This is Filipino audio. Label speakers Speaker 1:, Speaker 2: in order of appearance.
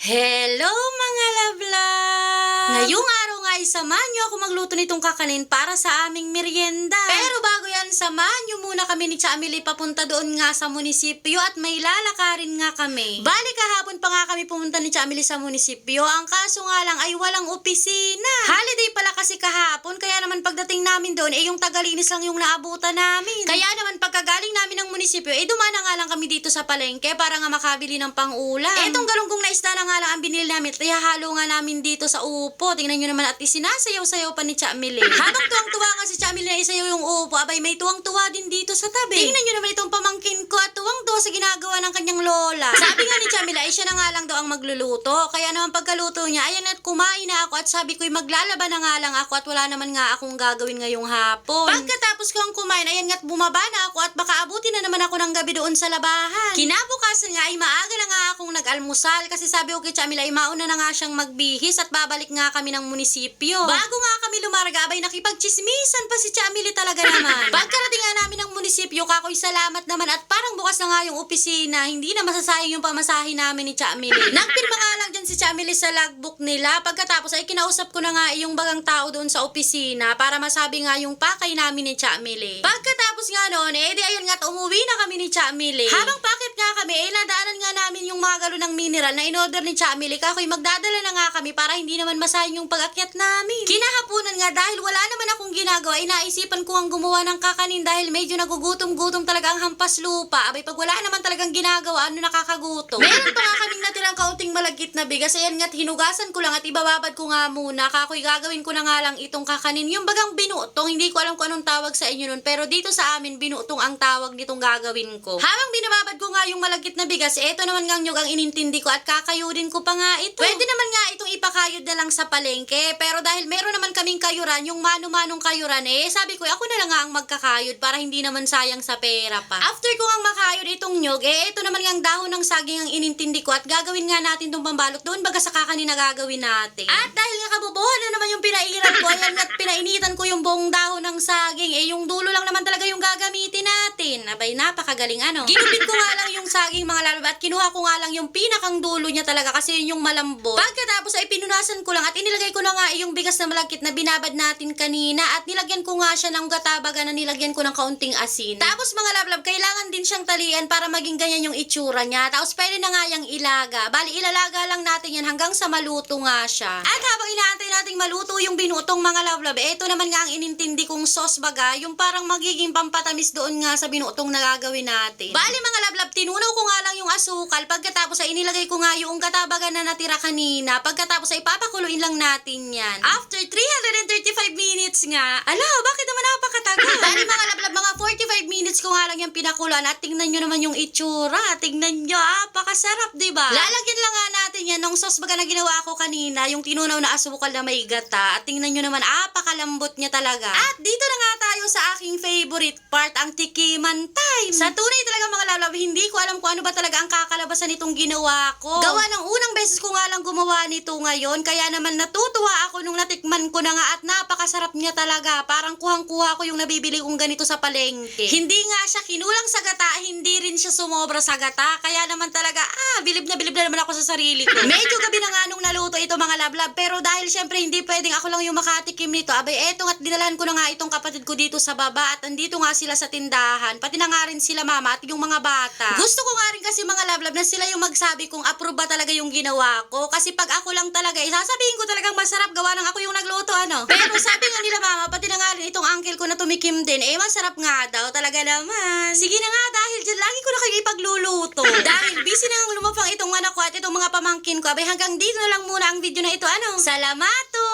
Speaker 1: Hello mga love-love! Ngayong araw nga ay samahan niyo ako magluto nitong kakanin para sa aming merienda. Pero bago yan, samahan niyo muna kami ni Chamili papunta doon nga sa munisipyo at may lalakarin nga kami. Bali kahapon pa nga kami pumunta ni Chamili sa munisipyo, ang kaso nga lang ay walang opisina. Holiday pala kasi kahapon, kaya naman pagdating namin doon, yung tagalinis lang yung naabutan namin. Kaya naman pagkagaling namin ng munisipyo, dumana nga lang kami dito sa palengke para nga makabili ng pang-ulam. Etong galunggong na isda na nga lang ang binili namin, kaya halo nga namin dito sa upo. Tingnan nyo naman at isinasayaw-sayaw pa ni Chamili. Habang tuwang-tuwa nga si Chamili na isayaw yung upo, abay may tuwang-tuwa din dito sa tabi. Tingnan nyo naman itong pamangkin ko at tuwang-tuwa sa ginagawa ng kanyang lola. Sabi nga ni Chamili ay siya na nga lang daw ang magluluto. Kaya naman pagkaluto niya, ayan at kumain na ako at sabi ko'y maglalaba na nga lang ako at wala naman nga akong gagawin ngayong hapon. Pagkatapos ko ang kumain, ayan nga't bumaba na ako at baka abutin na naman ako ng gabi doon sa labahan. Kinabukasan nga ay maaga na nga akong nag-almusal kasi sabi ko kay Chamila ay mauna na nga siyang magbihis at babalik nga kami ng munisipyo. Bago nga kami lumarga, abay nakipagchismisan pa si Chamili talaga naman. Pagkarating nga namin ng munisipyo, kakoy salamat naman at parang bukas na nga yung opisina, hindi na masasayang yung pamasahe namin ni Chamili. Nagpirma nga lang dyan si Chamili sa logbook nila. Pagkatapos ay kinausap ko na nga yung bagang tao doon sa opisina para masabi nga yung pakay namin ni Chamili. Pagkatapos nga noon, di ayun nga umuwi na kami ni Chamili. Habang pakit nga kami, nadaanan nga namin yung mga galon ng mineral na in-order ni Chamili. Kakoy magdadala na nga kami para hindi naman masayang yung pag-akyat namin. Kinahaponan nga dahil wala naman akong ginagawa, naisipan ko ang gumawa ng kakanin dahil medyo nagugutom-gutom talaga ang hampas lupa. Abay pag wala naman talagang ginagawa, ano nakakagutom. Meron pa nga kaming natirang kaunting malagkit na bigas. Ayan nga't hinugasan ko lang at ibababad ko nga muna. Kakoy gagawin ko na nga lang itong kakanin. Yung bagang binutong, hindi ko alam kung anong tawag sa inyo nun, pero dito sa amin binutong ang tawag nitong gagawin ko. Habang binababad ko nga yung malagkit na bigas, eto naman nga nyug ang inintindi ko at kakayurin ko pa nga ito. Pwede naman nga itong ipakayod na lang sa palengke, pero dahil meron naman kaming kayuran, yung mano-manong kayuran, sabi ko, ako na lang nga ang magkakayod para hindi naman sayang sa pera pa. After ko nga makayod itong nyug, ito naman nga ang dahon ng saging ang inintindi ko at gagawin nga natin itong pambalot doon baga sa kakanin na gagawin natin. At dahil nga kabubuhan na naman yung pinairan ko, ayan at pinainitan ko yung buong dahon ng saging, yung dulo lang naman talaga yung gagamitin natin. Abay, napakagaling ano. Ginupit ko nga lang yung saging mga lalab at kinuha ko nga lang yung pinakang dulo niya talaga kasi yun yung malambot. Pagkatapos ay pinunasan ko lang at inilagay ko na nga yung bigas na malagkit na binabad natin kanina at nilagyan ko nga siya ng gatabaga na nilagyan ko ng kaunting asin. Tapos mga lablab, kailangan din siyang talian para maging ganyan yung itsura niya. Tapos pwede na nga yung ilaga. Bali, ilalaga lang natin yan hanggang sa maluto nga siya. At habang inaantay nating maluto yung binutong mga lablab, ito naman nga ang inintindi kong sauce baga, yung parang magiging pampatamis doon nga sa binutong na gagawin natin. Bali mga lablab, tinunaw ko nga lang yung asukal. Pagkatapos ay inilagay ko nga yung katabaga na natira kanina. Pagkatapos ay papakuluin lang natin yan. After 335 minutes nga, ala, bakit naman napakatagal? Bali mga lablab, mga 45 minutes ko nga lang yung pinakuluan at tingnan nyo naman yung itsura. Tingnan nyo, pakasarap, diba? Lalagyan lang nga natin yan nung sauce baga na ginawa ko kanina, yung tinunaw na asukal na may gata. At tingnan nyo naman, pakalambot niya talaga. At dito na nga tayo sa aking favorite part, ang tikiman time. Sa tunay talaga mga lablab, hindi ko alam kung ano ba talaga ang kakalabasan nitong ginawa ko. Gawa ng unang beses ko nga lang gumawa nito ngayon, kaya naman natutuwa ako nung natikman ko na nga at napakasarap niya talaga. Parang kuhang-kuha ko yung nabibili kong ganito sa palengke. Hindi nga siya kinulang sa gata, hindi rin siya sumobra sa gata, kaya naman talaga, bilib na naman ako sa sarili ko. Medyo gabi na nga nung naluto ito mga lablab, pero dahil syempre hindi pwedeng ako lang yung makatikim nito, abay eto at dinalahan ko na nga itong kapatid ko dito sa baba at andito nga sila sa tindahan, pati na nga rin sila mama at yung mga bata. Gusto ko nga rin kasi mga lablab na sila yung magsabi kung approve ba talaga yung ginawa ko, kasi pag ako lang talaga, sasabihin ko talagang masarap gawa ng ako yung nagluto ano. Pero sabi nga nila mama, pati na nga rin itong uncle ko na tumikim din, masarap nga daw talaga naman. Sige na nga, dahil dyan lagi ko na kayo ipagluluto. Dahil busy na nga lumapang itong anak ko at itong mga pamangkin ko, abay hanggang dito na lang muna ang video na ito ano. Salamato!